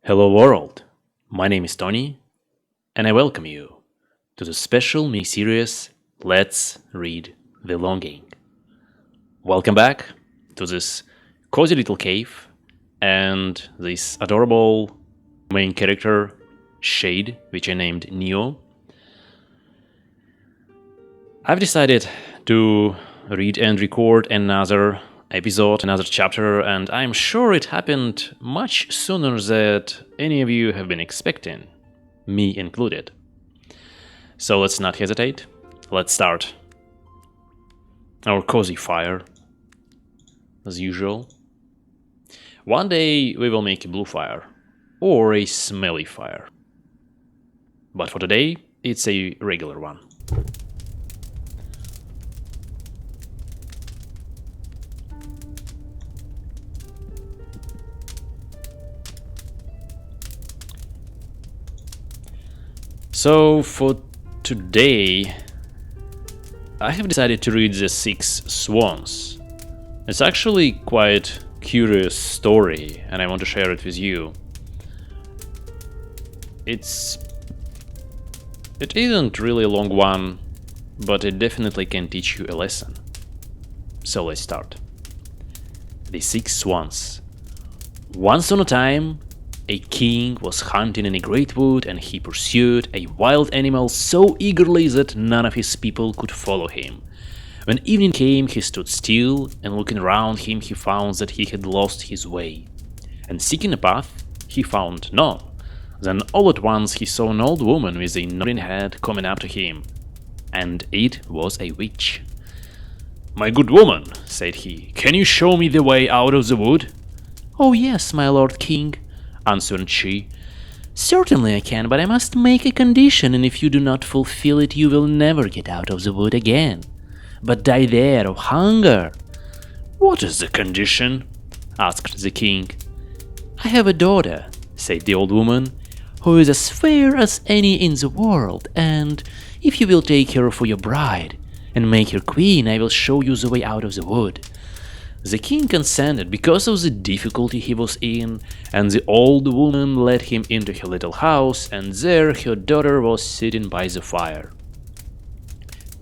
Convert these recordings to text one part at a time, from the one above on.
Hello world, my name is Tony, and I welcome you to the special mini-series Let's Read the Longing. Welcome back to this cozy little cave and this adorable main character, Shade, which I named Neo. I've decided to read and record another episode, another chapter, and I'm sure it happened much sooner than any of you have been expecting, me included. So let's not hesitate, let's start our cozy fire, as usual. One day we will make a blue fire, or a smelly fire. But for today, it's a regular one. So for today, I have decided to read the 6 Swans. It's actually quite curious story, and I want to share it with you. It isn't really a long one, but it definitely can teach you a lesson. So let's start. The 6 Swans. Once on a time, a king was hunting in a great wood, and he pursued a wild animal so eagerly that none of his people could follow him. When evening came, he stood still, and looking around him he found that he had lost his way. And seeking a path, he found none. Then all at once he saw an old woman with a nodding head coming up to him, and it was a witch. "My good woman," said he, "can you show me the way out of the wood?" "Oh yes, my lord king," answered she. "Certainly I can, but I must make a condition, and if you do not fulfill it you will never get out of the wood again, but die there of hunger." "What is the condition?" asked the king. "I have a daughter," said the old woman, "who is as fair as any in the world, and if you will take her for your bride and make her queen, I will show you the way out of the wood." The king consented because of the difficulty he was in, and the old woman led him into her little house, and there her daughter was sitting by the fire,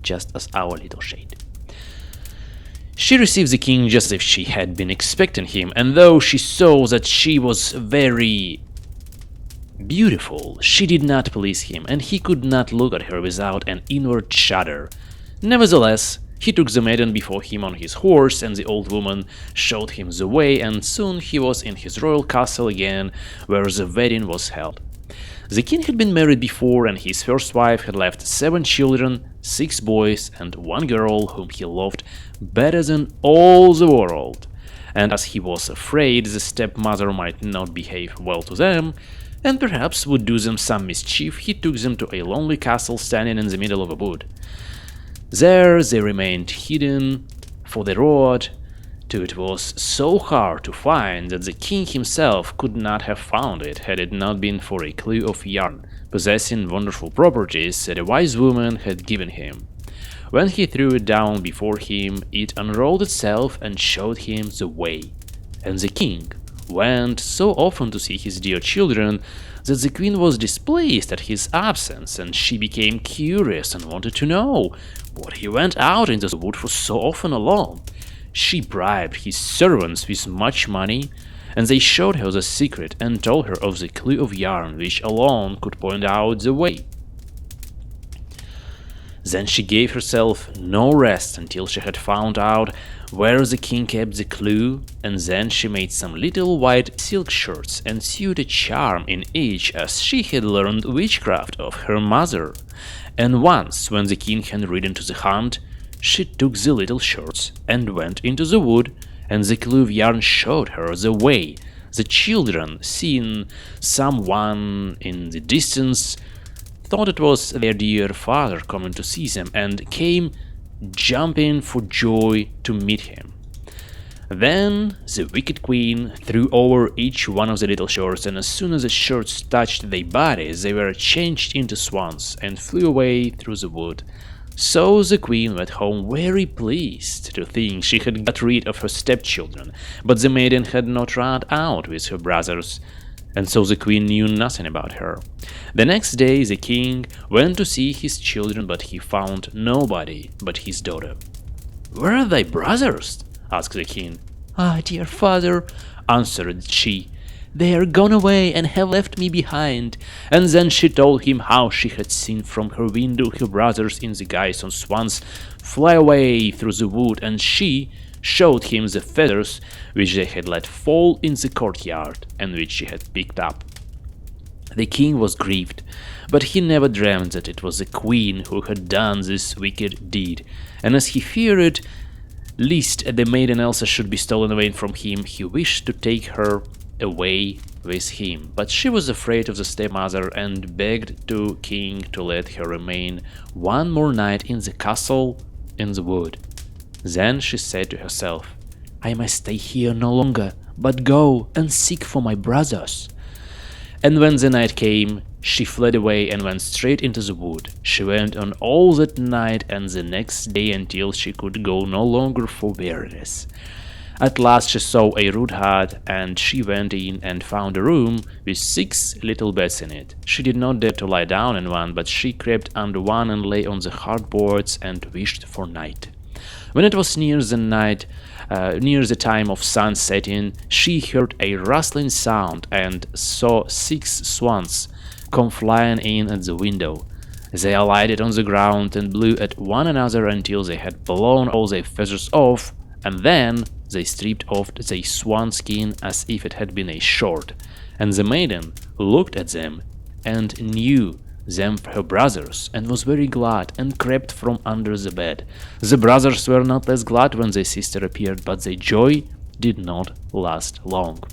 just as our little Shade. She received the king just as if she had been expecting him, and though she saw that she was very beautiful, she did not please him, and he could not look at her without an inward shudder. Nevertheless, he took the maiden before him on his horse, and the old woman showed him the way, and soon he was in his royal castle again, where the wedding was held. The king had been married before, and his first wife had left 7 children, 6 boys and 1 girl whom he loved better than all the world. And as he was afraid the stepmother might not behave well to them, and perhaps would do them some mischief, he took them to a lonely castle standing in the middle of a wood. There they remained hidden, for the road to it was so hard to find that the king himself could not have found it had it not been for a clue of yarn, possessing wonderful properties that a wise woman had given him. When he threw it down before him, it unrolled itself and showed him the way. And the king went so often to see his dear children that the queen was displeased at his absence, and she became curious and wanted to know what he went out into the wood for so often alone. She bribed his servants with much money, and they showed her the secret and told her of the clue of yarn which alone could point out the way. Then she gave herself no rest until she had found out where the king kept the clue, and then she made some little white silk shirts and sewed a charm in each as she had learned witchcraft of her mother. And once, when the king had ridden to the hunt, she took the little shirts and went into the wood, and the clue of yarn showed her the way. The children, seeing someone in the distance, thought it was their dear father coming to see them, and came jumping for joy to meet him. Then the wicked queen threw over each one of the little shirts, and as soon as the shirts touched their bodies, they were changed into swans and flew away through the wood. So the queen went home very pleased to think she had got rid of her stepchildren, but the maiden had not run out with her brothers and so the queen knew nothing about her. The next day the king went to see his children, but he found nobody but his daughter. "Where are thy brothers?" asked the king. "Ah, dear father," answered she, "they are gone away and have left me behind." And then she told him how she had seen from her window her brothers in the guise of swans fly away through the wood, and she showed him the feathers which they had let fall in the courtyard and which she had picked up. The king was grieved, but he never dreamed that it was the queen who had done this wicked deed, and as he feared lest the maiden Elsa should be stolen away from him, he wished to take her away with him. But she was afraid of the stepmother and begged the king to let her remain one more night in the castle in the wood. Then she said to herself, "I must stay here no longer, but go and seek for my brothers." And when the night came, she fled away and went straight into the wood. She went on all that night and the next day until she could go no longer for weariness. At last she saw a rude hut, and she went in and found a room with 6 little beds in it. She did not dare to lie down in one, but she crept under one and lay on the hard boards and wished for night. When it was near the time of sun setting, she heard a rustling sound and saw 6 swans come flying in at the window. They alighted on the ground and blew at one another until they had blown all their feathers off, and then they stripped off the swan skin as if it had been a shirt. And the maiden looked at them and knew them for her brothers, and was very glad, and crept from under the bed. The brothers were not less glad when their sister appeared, but their joy did not last long.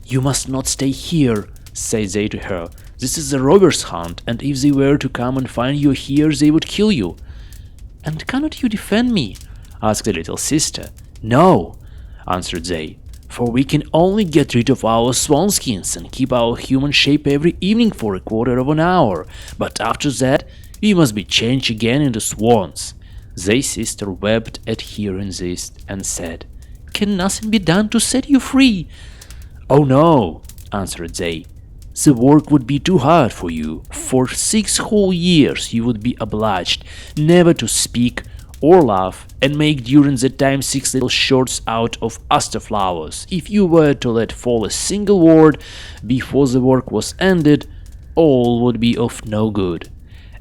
"You must not stay here," said they to her. "This is a robber's hunt, and if they were to come and find you here, they would kill you." "And cannot you defend me?" asked the little sister. "No," answered they, "for we can only get rid of our swanskins and keep our human shape every evening for a quarter of an hour, but after that we must be changed again into swans." Their sister wept at hearing this and said, "Can nothing be done to set you free?" "Oh no," answered they, "the work would be too hard for you. For 6 whole years you would be obliged never to speak or laugh, and make during that time 6 little shorts out of aster flowers. If you were to let fall a single word before the work was ended, all would be of no good."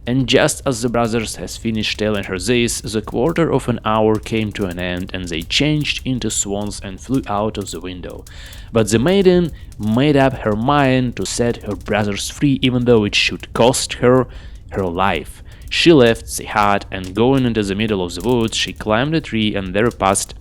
And just as the brothers had finished telling her this, the quarter of an hour came to an end, and they changed into swans and flew out of the window. But the maiden made up her mind to set her brothers free, even though it should cost her her life. She left the hut, and going into the middle of the woods, she climbed a tree and there passed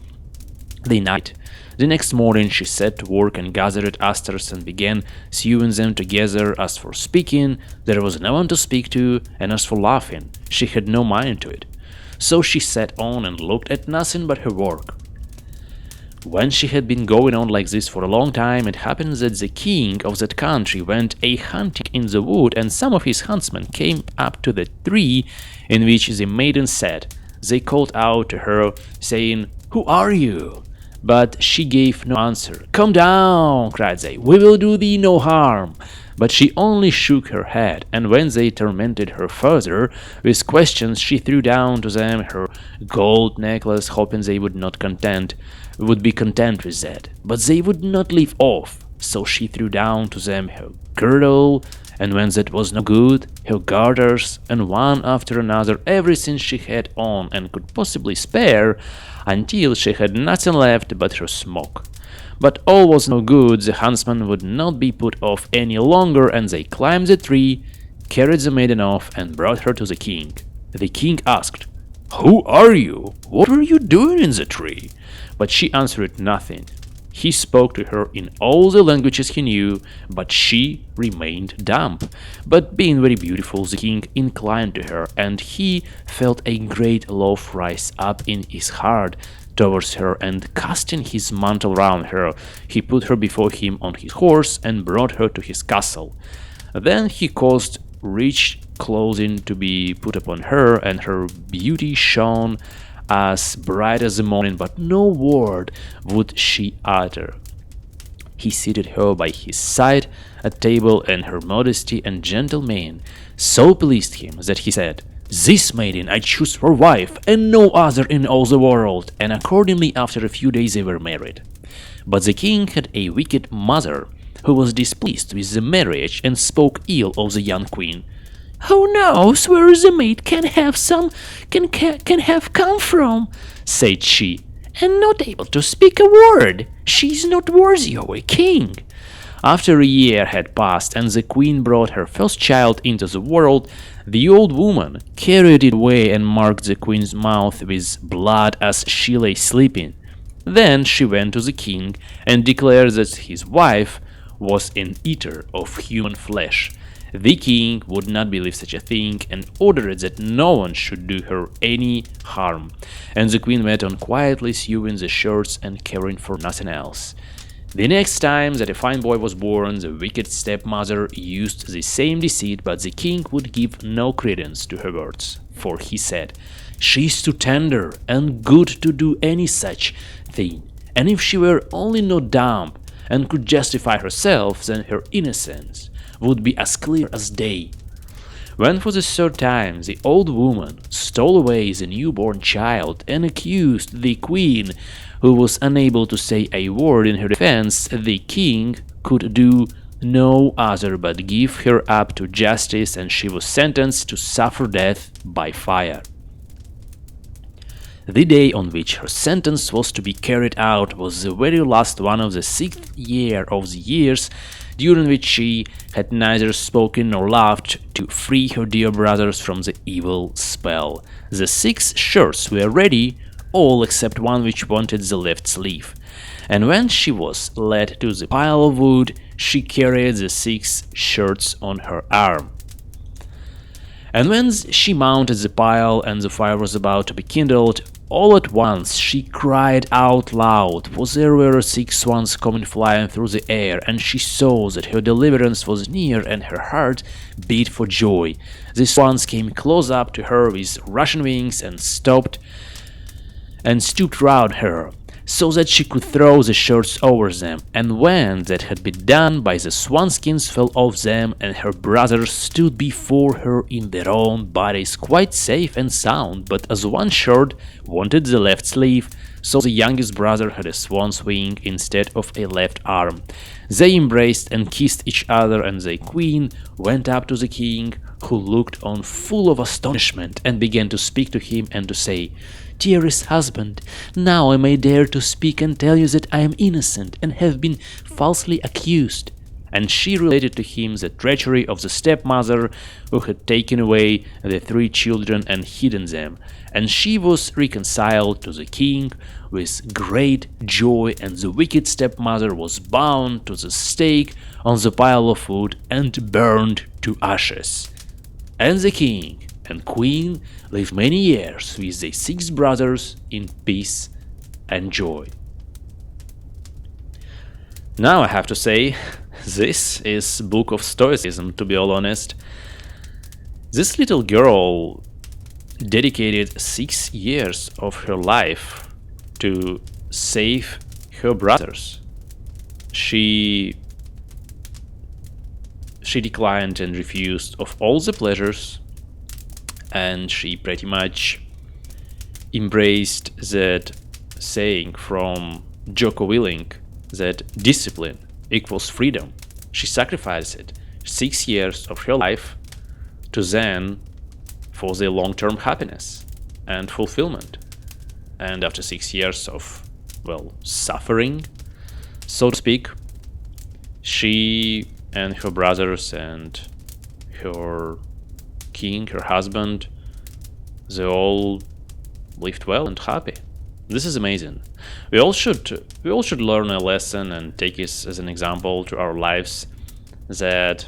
the night. The next morning she set to work and gathered asters and began sewing them together. As for speaking, there was no one to speak to, and as for laughing, she had no mind to it. So she sat on and looked at nothing but her work. When she had been going on like this for a long time, it happened that the king of that country went a-hunting in the wood, and some of his huntsmen came up to the tree in which the maiden sat. They called out to her, saying, "Who are you?" But she gave no answer. "Come down," cried they, "we will do thee no harm." But she only shook her head, and when they tormented her further with questions, she threw down to them her gold necklace, hoping they would be content with that. But they would not leave off. So she threw down to them her girdle, and when that was no good, her garters, and one after another everything she had on and could possibly spare, until she had nothing left but her smock. But all was no good. The huntsman would not be put off any longer, and they climbed the tree, carried the maiden off, and brought her to the king. The king asked, "Who are you? What were you doing in the tree?" But she answered nothing. He spoke to her in all the languages he knew, but she remained dumb. But being very beautiful, the king inclined to her, and he felt a great love rise up in his heart towards her, and casting his mantle round her, he put her before him on his horse and brought her to his castle. Then he caused rich clothing to be put upon her, and her beauty shone as bright as the morning, but no word would she utter. he seated her by his side at table, and her modesty and gentle mien so pleased him that he said, "This maiden I choose for wife, and no other in all the world," and accordingly after a few days they were married. But the king had a wicked mother, who was displeased with the marriage and spoke ill of the young queen. "Who knows where the maid can have come from?" said she, "and not able to speak a word. She is not worthy of a king." After a year had passed and the queen brought her first child into the world, the old woman carried it away and marked the queen's mouth with blood as she lay sleeping. Then she went to the king and declared that his wife was an eater of human flesh. The king would not believe such a thing and ordered that no one should do her any harm, and the queen went on quietly sewing the shirts and caring for nothing else. The next time that a fine boy was born, the wicked stepmother used the same deceit, but the king would give no credence to her words, for he said, "She is too tender and good to do any such thing, and if she were only not dumb and could justify herself, then her innocence would be as clear as day." When for the third time the old woman stole away the newborn child and accused the queen, who was unable to say a word in her defense, the king could do no other but give her up to justice, and she was sentenced to suffer death by fire. The day on which her sentence was to be carried out was the very last one of the 6th year of the years, during which she had neither spoken nor laughed to free her dear brothers from the evil spell. The 6 shirts were ready, all except one which wanted the left sleeve, and when she was led to the pile of wood, she carried the 6 shirts on her arm. And when she mounted the pile and the fire was about to be kindled, all at once she cried out loud, for there were 6 swans coming flying through the air, and she saw that her deliverance was near, and her heart beat for joy. The swans came close up to her with rushing wings and stooped round her, so that she could throw the shirts over them, and when that had been done, by the swanskins fell off them, and her brothers stood before her in their own bodies, quite safe and sound, but as one shirt wanted the left sleeve, so the youngest brother had a swan's wing instead of a left arm. They embraced and kissed each other, and the queen went up to the king, who looked on full of astonishment, and began to speak to him and to say, "Dearest husband, now I may dare to speak and tell you that I am innocent and have been falsely accused." And she related to him the treachery of the stepmother, who had taken away the 3 children and hidden them, and she was reconciled to the king with great joy, and the wicked stepmother was bound to the stake on the pile of wood and burned to ashes. And the king and queen lived many years with their 6 brothers in peace and joy. Now I have to say, this is book of stoicism, to be all honest. This little girl dedicated 6 years of her life to save her brothers. She declined and refused of all the pleasures, and she pretty much embraced that saying from Jocko Willink that discipline equals freedom. She sacrificed 6 years of her life to Zen for the long-term happiness and fulfillment. And after 6 years of, suffering, so to speak, she and her brothers and her king, her husband, they all lived well and happy. This is amazing. We all should learn a lesson and take this as an example to our lives, that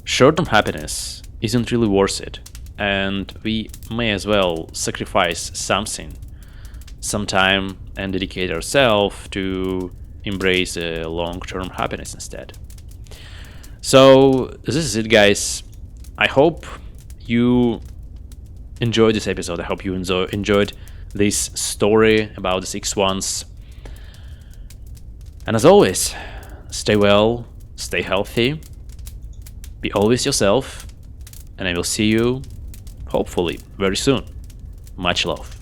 short-term happiness isn't really worth it, and we may as well sacrifice something, some time, and dedicate ourselves to embrace a long-term happiness instead. So this is it, guys. I hope you enjoyed this episode. I hope you enjoyed this story about the 6 swans. And as always, stay well, stay healthy, be always yourself, and I will see you, hopefully, very soon. Much love.